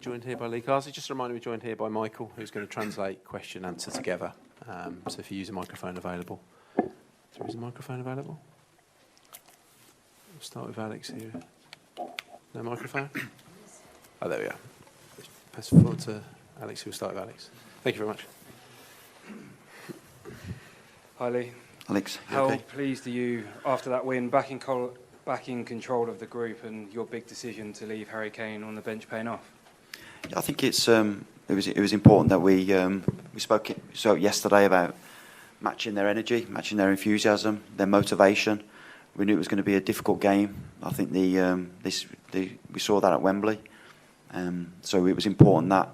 joined here by Lee Carsley. Just a reminder, we're joined here by Michael, who's going to translate question and answer together. So if you use a microphone available. Is a microphone available? We'll start with Alex here. No microphone? Oh, there we are. Pass the floor to Alex, who will start with Alex. Thank you very much. Hi Lee. Alex, how okay? pleased are you after that win, back in control of the group, and your big decision to leave Harry Kane on the bench paying off? I think it was important that we spoke yesterday about matching their energy, matching their enthusiasm, their motivation. We knew it was going to be a difficult game. I think we saw that at Wembley. So it was important that,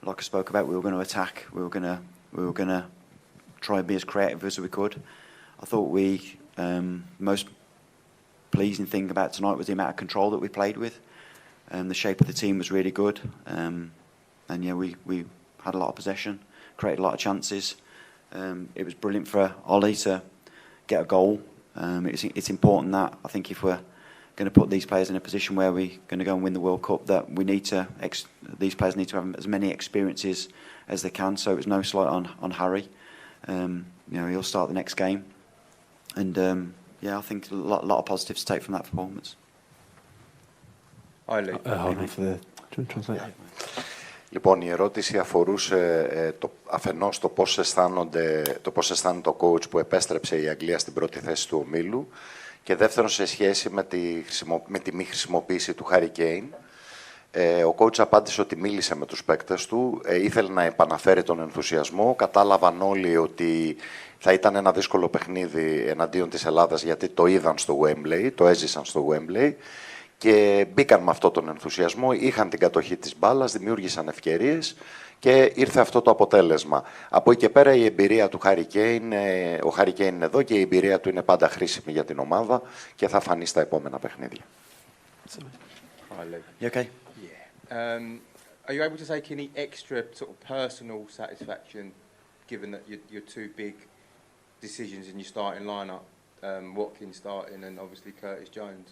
like I spoke about, we were going to attack. We were going to try and be as creative as we could. I thought most pleasing thing about tonight was the amount of control that we played with. The shape of the team was really good. And yeah, we had a lot of possession, created a lot of chances. It was brilliant for Ollie to get a goal. It's important that, I think, if we're going to put these players in a position where we're going to go and win the World Cup, that these players need to have as many experiences as they can. So it was no slight on Harry. He'll start the next game. And I think a lot of positives to take from that performance. Hold on for the translation. Λοιπόν, η ερώτηση αφορούσε αφενός το πώς αισθάνεται ο coach που επέστρεψε η Αγγλία στην πρώτη θέση του ομίλου, και δεύτερον σε σχέση με τη μη χρησιμοποίηση του Harry Kane. Ο coach απάντησε ότι μίλησε με τους παίκτες του, ήθελε να επαναφέρει τον ενθουσιασμό. Κατάλαβαν όλοι ότι θα ήταν ένα δύσκολο παιχνίδι εναντίον της Ελλάδας, γιατί το είδαν στο Wembley, το έζησαν στο Wembley. Και μπήκαν με αυτόν τον ενθουσιασμό, είχαν την κατοχή της μπάλας, δημιούργησαν ευκαιρίες και ήρθε αυτό το αποτέλεσμα. Από εκεί και πέρα η εμπειρία του Harry Kane, ο Harry Kane είναι εδώ και η εμπειρία του είναι πάντα χρήσιμη για την ομάδα και θα φανεί στα επόμενα παιχνίδια. You okay? Yeah. Are you able to take any extra sort of personal satisfaction, given that your two big decisions in your starting lineup, Watkins starting and obviously Curtis Jones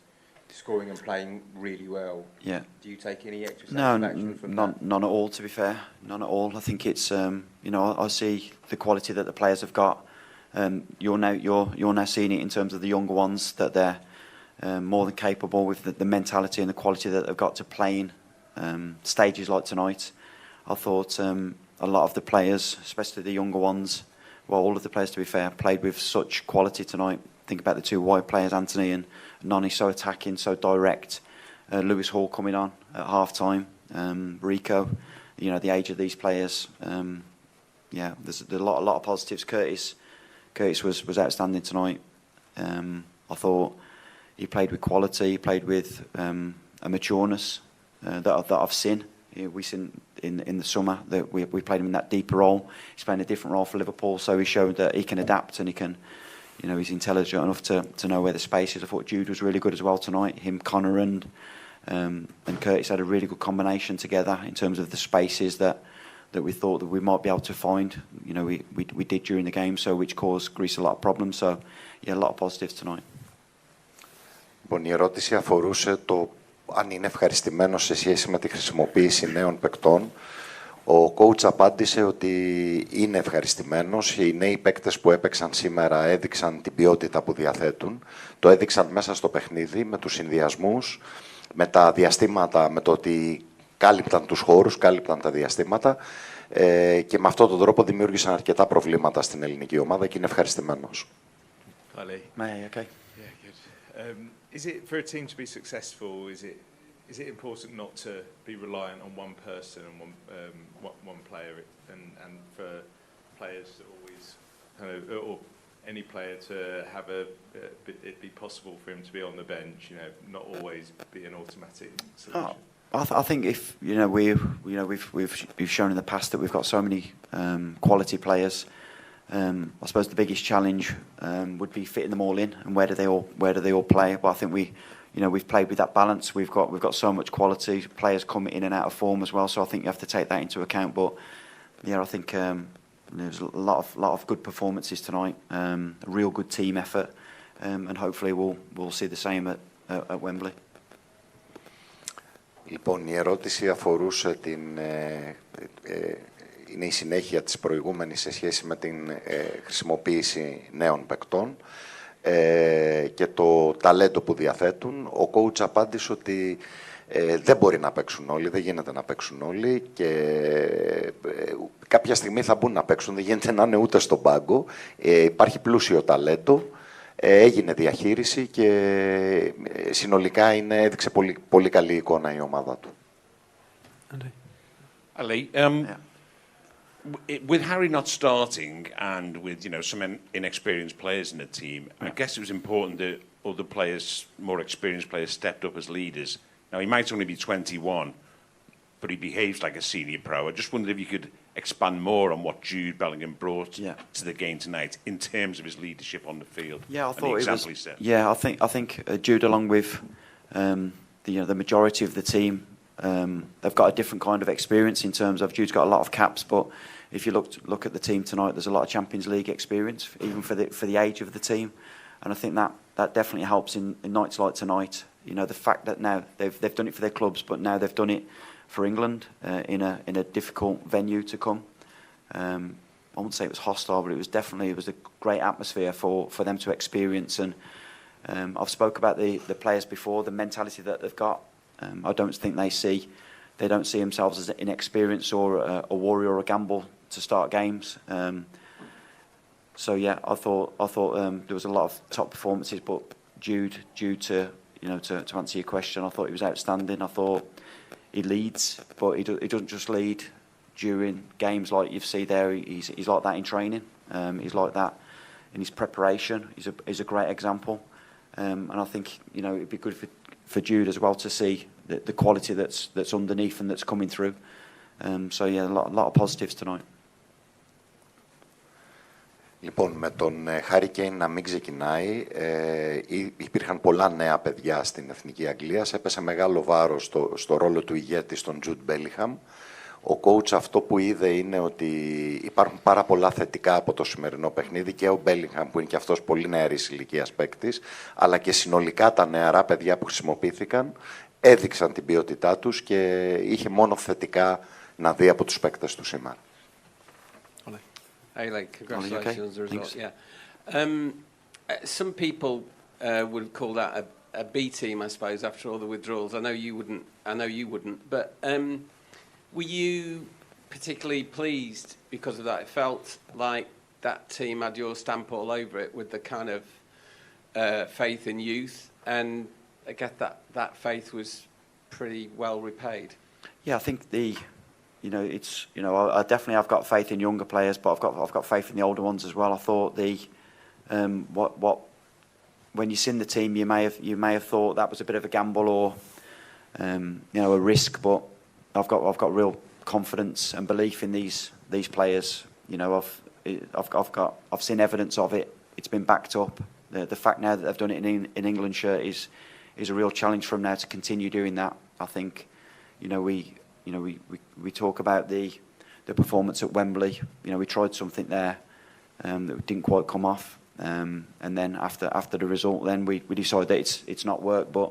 scoring and playing really well? Yeah. Do you take any extra satisfaction from that? None at all, to be fair. None at all. I think it's I see the quality that the players have got. You're now seeing it in terms of the younger ones, that they're more than capable with the mentality and the quality that they've got to playing stages like tonight. I thought a lot of the players, especially the younger ones, well, all of the players, to be fair, played with such quality tonight. Think about the two wide players, Anthony and Noni, so attacking, so direct. Lewis Hall coming on at half-time. Rico, the age of these players. There's a lot of positives. Curtis was outstanding tonight. I thought he played with quality. He played with a matureness that I've seen. We've seen in the summer that we played him in that deeper role. He's playing a different role for Liverpool, so he showed that he can adapt and he can. He's intelligent enough to know where the space is. I thought Jude was really good as well tonight. Him, Connor and Curtis had a really good combination together in terms of the spaces that we thought that we might be able to find. We did during the game, so which caused Greece a lot of problems. So, yeah, a lot of positives tonight. Η ερώτηση αφορούσε το αν είναι ευχαριστημένος σε σχέση με τη χρησιμοποίηση νέων παικτών. Ο coach απάντησε ότι είναι ευχαριστημένος. Οι νέοι παίκτες που έπαιξαν σήμερα έδειξαν την ποιότητα που διαθέτουν. Το έδειξαν μέσα στο παιχνίδι, με τους συνδυασμούς, με τα διαστήματα, με το ότι κάλυπταν τους χώρους, κάλυπταν τα διαστήματα και με αυτόν τον τρόπο δημιούργησαν αρκετά προβλήματα στην ελληνική ομάδα και είναι ευχαριστημένος. Okay. Yeah, good. Is it, for a team to be successful, is it important not to be reliant on one person and one player, and for players to always or any player to have it be possible for him to be on the bench, not always be an automatic solution? I think if we've shown in the past that we've got so many quality players. I suppose the biggest challenge would be fitting them all in, and where do they all play? But I think we've played with that balance. We've got so much quality, players come in and out of form as well. So I think you have to take that into account. But yeah, I think there's a lot of good performances tonight. A real good team effort, and hopefully we'll see the same at Wembley. Λοιπόν, η ερώτηση αφορούσε είναι η συνέχεια της προηγούμενης σε σχέση με την χρησιμοποίηση νέων παικτών και το ταλέντο που διαθέτουν. Ο coach απάντησε ότι δεν μπορεί να παίξουν όλοι, δεν γίνεται να παίξουν όλοι και κάποια στιγμή θα μπουν να παίξουν, δεν γίνεται να είναι ούτε στον πάγκο. Υπάρχει πλούσιο ταλέντο, έγινε διαχείριση και συνολικά έδειξε πολύ καλή εικόνα η ομάδα του. Ali, with Harry not starting and with some inexperienced players in the team, I guess it was important that other players, more experienced players, stepped up as leaders. Now he might only be 21, but he behaves like a senior pro. I just wondered if you could expand more on what Jude Bellingham brought to the game tonight in terms of his leadership on the field. Yeah, I thought it was. Yeah, I think Jude, along with the majority of the team, they've got a different kind of experience in terms of Jude's got a lot of caps, but if you look at the team tonight, there's a lot of Champions League experience, even for the age of the team, and I think that definitely helps in nights like tonight. The fact that now they've done it for their clubs, but now they've done it for England in a difficult venue to come. I wouldn't say it was hostile, but it was a great atmosphere for them to experience. And I've spoke about the players before, the mentality that they've got. I don't think they don't see themselves as inexperienced or a warrior or a gamble to start games. So yeah, I thought there was a lot of top performances, but Jude to answer your question, I thought he was outstanding. I thought he leads, but he doesn't just lead during games like you see there. He's like that in training. He's like that in his preparation. He's a great example, and I think it'd be good for Jude as well to see the quality that's underneath and that's coming through. So yeah, a lot of positives tonight. Λοιπόν, με τον Harry Kane να μην ξεκινάει, υπήρχαν πολλά νέα παιδιά στην Εθνική Αγγλίας, έπεσε μεγάλο βάρος στο ρόλο του ηγέτη στον Jude Bellingham. Ο coach αυτό που είδε είναι ότι υπάρχουν πάρα πολλά θετικά από το σημερινό παιχνίδι και ο Bellingham που είναι και αυτός πολύ νεαρής ηλικίας παίκτης, αλλά και συνολικά τα νεαρά παιδιά που χρησιμοποιήθηκαν έδειξαν την ποιότητά τους και είχε μόνο θετικά να δει από τους παίκτες του σήμερα. Hey, Lee, congratulations on the result. Yeah, some people would call that a B team, I suppose, after all the withdrawals. I know you wouldn't. But were you particularly pleased because of that? It felt like that team had your stamp all over it with the kind of faith in youth, and I get that faith was pretty well repaid. Yeah, I think I definitely have got faith in younger players, but I've got faith in the older ones as well. I thought when you seen the team, you may have thought that was a bit of a gamble or a risk, but I've got real confidence and belief in these players. I've seen evidence of it. It's been backed up. The fact now that they've done it in England shirt is a real challenge for them now to continue doing that. I think we talk about the performance at Wembley. We tried something there that didn't quite come off, and then after the result, then we decided that it's not worked. But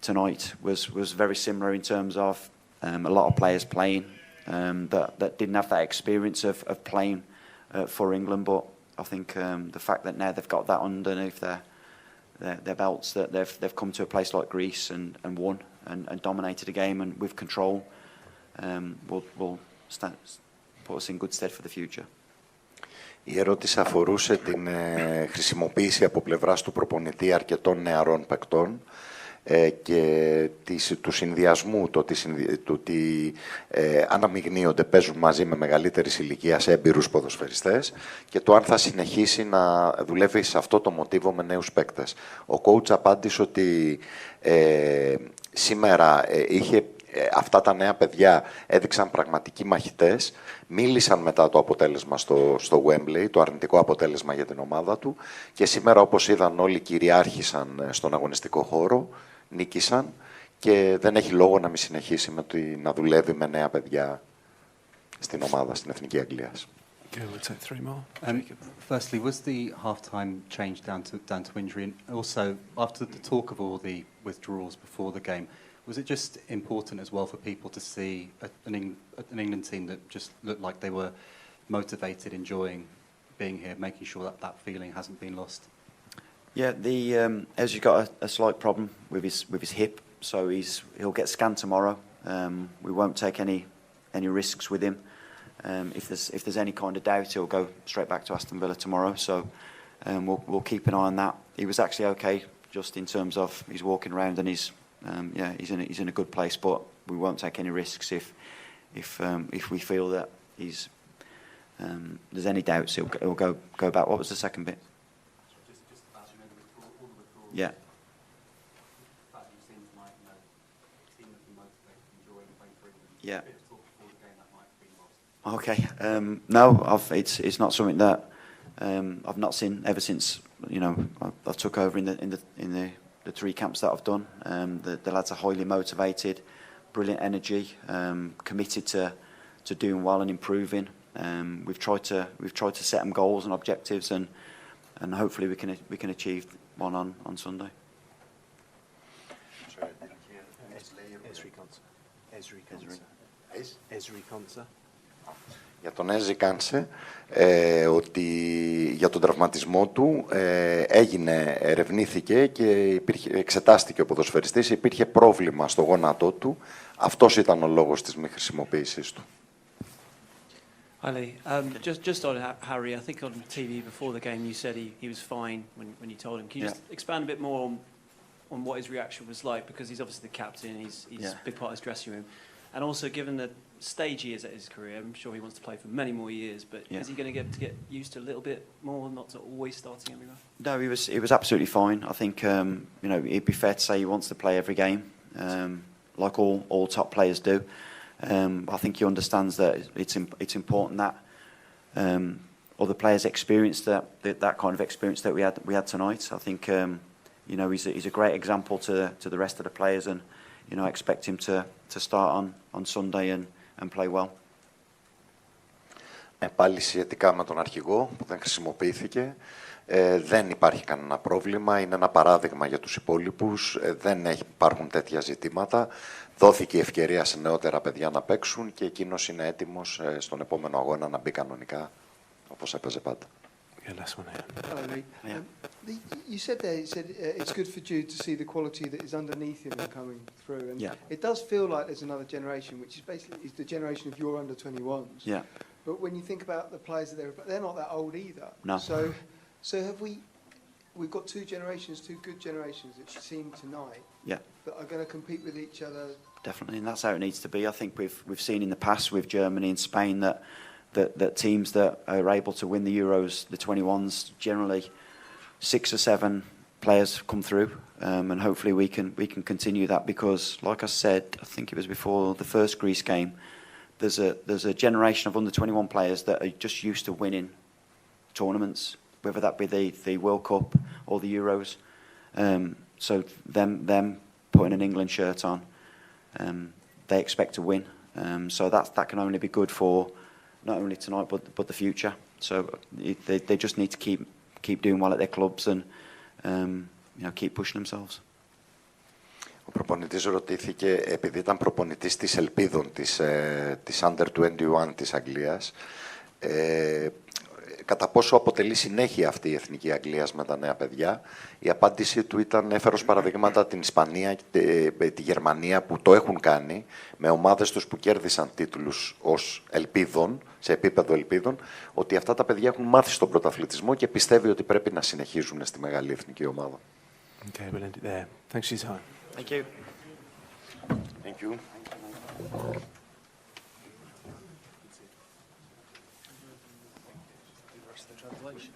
tonight was very similar in terms of a lot of players playing that didn't have that experience of playing for England. But I think the fact that now they've got that underneath their belts, that they've come to a place like Greece and won and dominated a game and with control, will put us in good stead for the future. Η ερώτηση αφορούσε την χρησιμοποίηση από πλευράς του προπονητή αρκετών νεαρών παικτών και του συνδυασμού, το ότι αναμειγνύονται, παίζουν μαζί με μεγαλύτερης ηλικίας έμπειρους ποδοσφαιριστές και το αν θα συνεχίσει να δουλεύει σε αυτό το μοτίβο με νέους παίκτες. Ο coach απάντησε ότι σήμερα αυτά τα νέα παιδιά έδειξαν πραγματικοί μαχητές, μίλησαν μετά το αποτέλεσμα στο Wembley, το αρνητικό αποτέλεσμα για την ομάδα του και σήμερα όπως είδαν όλοι κυριάρχησαν στον αγωνιστικό χώρο, νίκησαν και δεν έχει λόγο να μην συνεχίσει να δουλεύει με νέα παιδιά στην ομάδα, στην Εθνική Αγγλίας. Firstly, was the half-time change down to injury? And also, after the talk of all the withdrawals before the game, Was it just important as well for people to see an England team that just looked like they were motivated, enjoying being here, making sure that that feeling hasn't been lost? Yeah, Ezri's got a slight problem with his hip, so he'll get scanned tomorrow. We won't take any risks with him. If there's any kind of doubt, he'll go straight back to Aston Villa tomorrow. So we'll keep an eye on that. He was actually okay, just in terms of he's walking around and he's in a good place. But we won't take any risks if we feel that there's any doubts. He'll go back. What was the second bit? Yeah. Yeah. Okay. No, it's not something that I've not seen ever since I took over in the 3 camps that I've done. The lads are highly motivated, brilliant energy, committed to doing well and improving. We've tried to set them goals and objectives, and hopefully we can achieve one on Sunday. Ezri Konsa. Για τον Έζη Κάνσε, ότι για τον τραυματισμό του ερευνήθηκε και εξετάστηκε ο ποδοσφαιριστής, υπήρχε πρόβλημα στο γόνατό του. Αυτός ήταν ο λόγος της μη χρησιμοποίησης του. Hi Lee. Just on Harry, I think on TV before the game you said he was fine when you told him. Can you just expand a bit more on what his reaction was like, because he's obviously the captain, he's a big part of his dressing room, and also given the stage he is at his career, I'm sure he wants to play for many more years, but is he going to get used to a little bit more, not to always starting everywhere? No, he was absolutely fine. I think it'd be fair to say he wants to play every game, like all top players do. I think he understands that it's important that other players experience that kind of experience that we had tonight. I think he's a great example to the rest of the players, and I expect him to start on Sunday and play well. Πάλι σχετικά με τον αρχηγό που δεν χρησιμοποιήθηκε, δεν υπάρχει κανένα πρόβλημα, είναι ένα παράδειγμα για τους υπόλοιπους, δεν υπάρχουν τέτοια ζητήματα. Δόθηκε η ευκαιρία σε νεότερα παιδιά να παίξουν και εκείνος είναι έτοιμος στον επόμενο αγώνα να μπει κανονικά, όπως έπαιζε πάντα. Hello, Lee. You said there, it's good for Jude to see the quality that is underneath him and coming through. And it does feel like there's another generation, which is basically the generation of your under-21s. Yeah. But when you think about the players that they're not that old either. No. So have we've got 2 generations, 2 good generations that seem tonight that are going to compete with each other. Definitely, and that's how it needs to be. I think we've seen in the past with Germany and Spain that teams that are able to win the Euros, the 21s, generally 6 or 7 players come through, and hopefully we can continue that, because, like I said, I think it was before the first Greece game, there's a generation of under-21 players that are just used to winning tournaments, whether that be the World Cup or the Euros. So them putting an England shirt on, they expect to win. So that can only be good for not only tonight but the future. So they just need to keep doing well at their clubs and keep pushing themselves. Ο προπονητής ρωτήθηκε, επειδή ήταν προπονητής της Ελπίδων της Under-21 της Αγγλίας, κατά πόσο αποτελεί συνέχεια αυτή η Εθνική Αγγλίας με τα νέα παιδιά. Η απάντησή του ήταν, έφερε ως παραδείγματα την Ισπανία και τη Γερμανία που το έχουν κάνει, με ομάδες τους που κέρδισαν τίτλους ως ελπίδων, σε επίπεδο ελπίδων, ότι αυτά τα παιδιά έχουν μάθει στον πρωταθλητισμό και πιστεύει ότι πρέπει να συνεχίζουν στη μεγάλη εθνική ομάδα. Okay, we'll end it there. Thanks for your time. Thank you. Thank you. Translation.